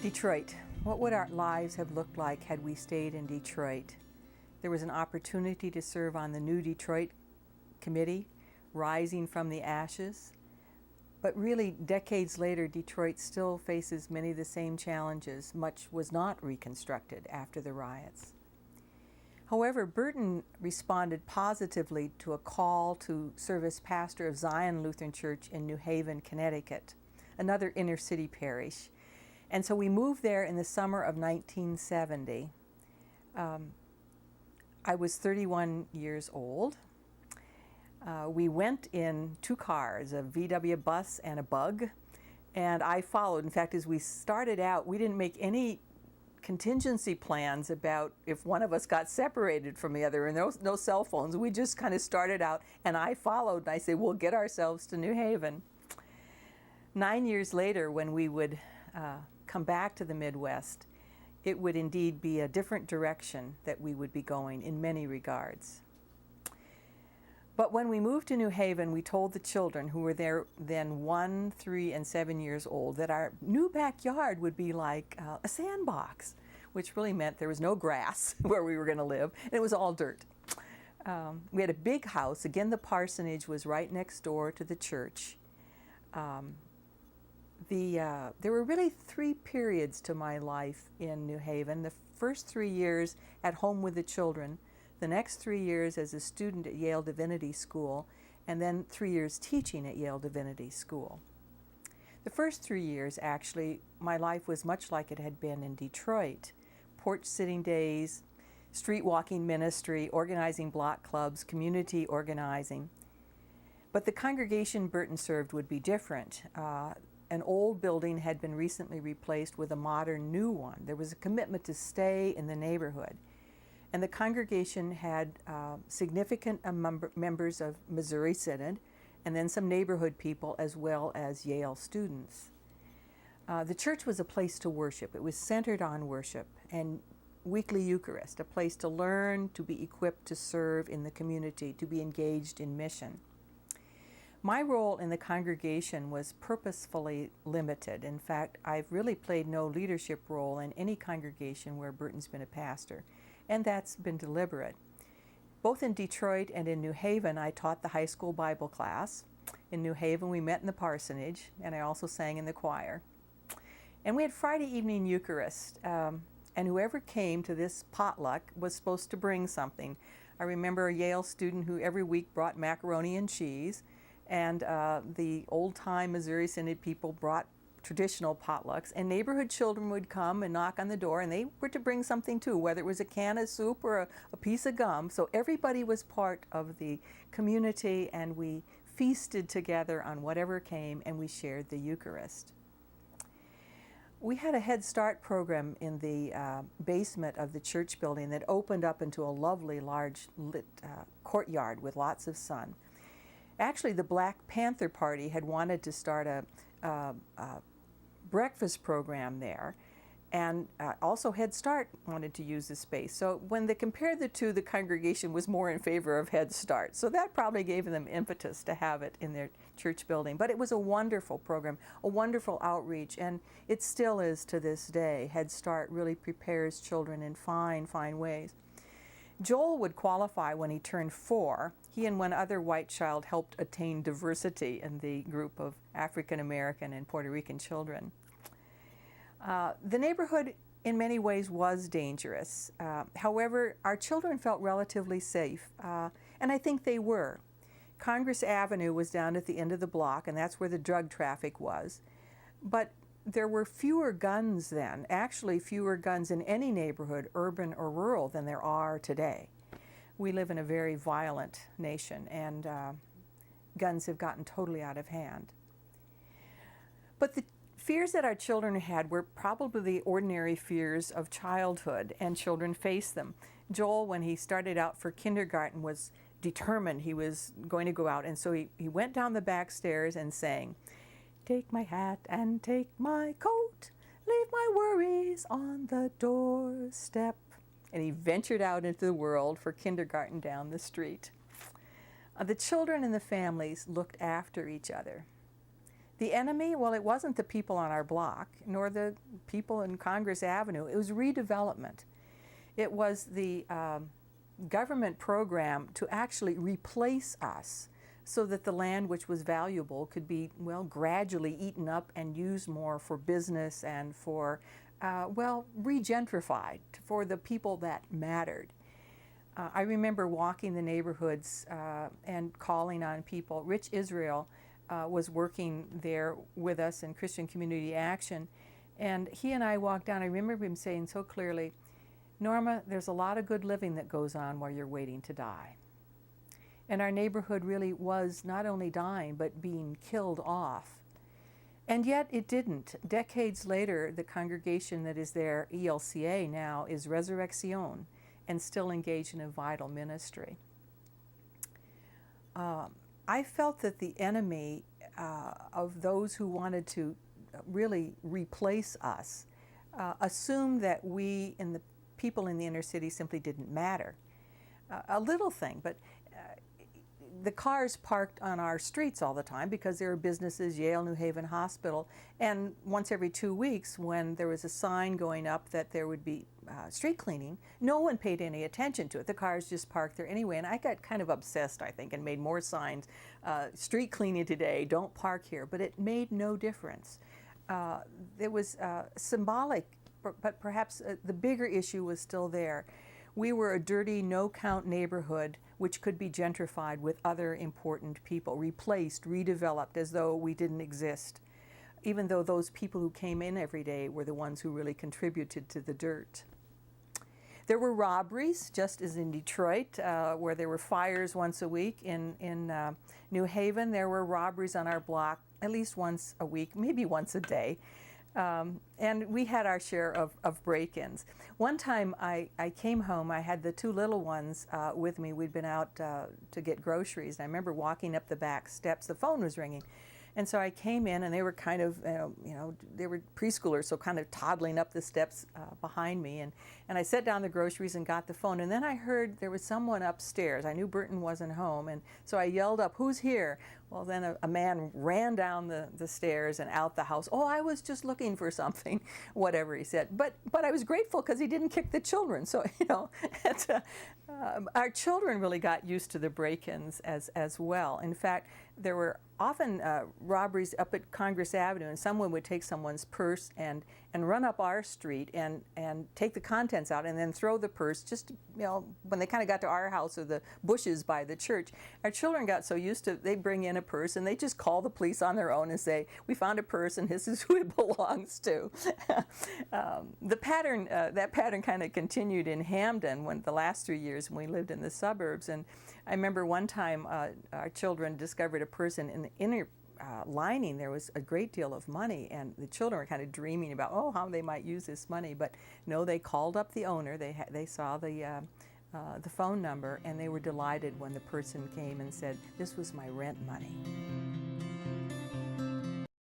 Detroit. What would our lives have looked like had we stayed in Detroit? There was an opportunity to serve on the New Detroit Committee, rising from the ashes. But really, decades later, Detroit still faces many of the same challenges. Much was not reconstructed after the riots. However, Burton responded positively to a call to serve as pastor of Zion Lutheran Church in New Haven, Connecticut, another inner city parish. And so we moved there in the summer of 1970. I was 31 years old. We went in two cars, a VW bus and a Bug, and I followed. In fact, as we started out, we didn't make any contingency plans about if one of us got separated from the other, and there was no cell phones. We just kind of started out, and I followed, and I said, we'll get ourselves to New Haven. 9 years later, when we would come back to the Midwest, it would indeed be a different direction that we would be going in many regards. But when we moved to New Haven, we told the children, who were there then 1, 3, and 7 years old, that our new backyard would be like a sandbox, which really meant there was no grass where we were going to live, and it was all dirt. We had a big house. Again, the parsonage was right next door to the church. There were really 3 periods to my life in New Haven. The first 3 years at home with the children, the next 3 years as a student at Yale Divinity School, and then 3 years teaching at Yale Divinity School. The first 3 years, actually, my life was much like it had been in Detroit. Porch sitting days, street walking ministry, organizing block clubs, community organizing. But the congregation Burton served would be different. An old building had been recently replaced with a modern new one. There was a commitment to stay in the neighborhood. And the congregation had significant members of Missouri Synod, and then some neighborhood people as well as Yale students. The church was a place to worship. It was centered on worship and weekly Eucharist, a place to learn, to be equipped to serve in the community, to be engaged in mission. My role in the congregation was purposefully limited. In fact, I've really played no leadership role in any congregation where Burton's been a pastor, and that's been deliberate. Both in Detroit and in New Haven, I taught the high school Bible class. In New Haven, we met in the parsonage, and I also sang in the choir. And we had Friday evening Eucharist, and whoever came to this potluck was supposed to bring something. I remember a Yale student who every week brought macaroni and cheese, and the old-time Missouri Synod people brought traditional potlucks, and neighborhood children would come and knock on the door, and they were to bring something too, whether it was a can of soup or a piece of gum. So everybody was part of the community, and we feasted together on whatever came, and we shared the Eucharist. We had a Head Start program in the basement of the church building that opened up into a lovely large lit courtyard with lots of sun. Actually, the Black Panther Party had wanted to start a breakfast program there, and also Head Start wanted to use the space. So when they compared the two, the congregation was more in favor of Head Start. So that probably gave them impetus to have it in their church building. But it was a wonderful program, a wonderful outreach, and it still is to this day. Head Start really prepares children in fine, fine ways. Joel would qualify when he turned 4. He and one other white child helped attain diversity in the group of African American and Puerto Rican children. The neighborhood in many ways was dangerous. However, our children felt relatively safe, and I think they were. Congress Avenue was down at the end of the block, and that's where the drug traffic was. But there were fewer guns then, actually fewer guns in any neighborhood, urban or rural, than there are today. We live in a very violent nation, and guns have gotten totally out of hand. But the fears that our children had were probably the ordinary fears of childhood, and children face them. Joel, when he started out for kindergarten, was determined he was going to go out, and so he went down the back stairs and sang, "Take my hat and take my coat, leave my worries on the doorstep." And he ventured out into the world for kindergarten down the street. The children and the families looked after each other. The enemy, well, it wasn't the people on our block, nor the people in Congress Avenue. It was redevelopment. It was the government program to actually replace us so that the land which was valuable could be, well, gradually eaten up and used more for business and for, well, regentrified for the people that mattered. I remember walking the neighborhoods and calling on people. Rich Israel was working there with us in Christian Community Action, and he and I walked down. I remember him saying so clearly, "Norma, there's a lot of good living that goes on while you're waiting to die." And our neighborhood really was not only dying, but being killed off. And yet it didn't. Decades later, the congregation that is there, ELCA now, is Resurrección, and still engaged in a vital ministry. I felt that the enemy of those who wanted to really replace us assumed that we and the people in the inner city simply didn't matter. A little thing, but the cars parked on our streets all the time because there were businesses, Yale, New Haven Hospital, and once every 2 weeks when there was a sign going up that there would be street cleaning, no one paid any attention to it. The cars just parked there anyway, and I got kind of obsessed, I think, and made more signs, street cleaning today, don't park here, but it made no difference. It was symbolic, but perhaps the bigger issue was still there. We were a dirty, no-count neighborhood which could be gentrified with other important people, replaced, redeveloped as though we didn't exist, even though those people who came in every day were the ones who really contributed to the dirt. There were robberies, just as in Detroit, where there were fires once a week. In New Haven, there were robberies on our block at least once a week, maybe once a day. And we had our share of break-ins. One time I came home, I had the two little ones with me. We'd been out to get groceries, and I remember walking up the back steps. The phone was ringing. And so I came in, and they were kind of, they were preschoolers, so kind of toddling up the steps behind me. And I set down the groceries and got the phone. And then I heard there was someone upstairs. I knew Burton wasn't home, and so I yelled up, "Who's here?" Well, then a man ran down the stairs and out the house. "Oh, I was just looking for something," whatever he said. But I was grateful because he didn't kick the children. So, our children really got used to the break-ins as well. In fact, there were often robberies up at Congress Avenue, and someone would take someone's purse and run up our street and take the contents out and then throw the purse just, when they kind of got to our house or the bushes by the church. Our children got so used to, they bring in a purse and they just call the police on their own and say, "We found a purse and this is who it belongs to." That pattern kind of continued in Hamden when the last 3 years when we lived in the suburbs. And I remember one time our children discovered a purse in the inner lining. There was a great deal of money, and the children were kind of dreaming about, how they might use this money. But no, they called up the owner. They saw the phone number, and they were delighted when the person came and said, "This was my rent money."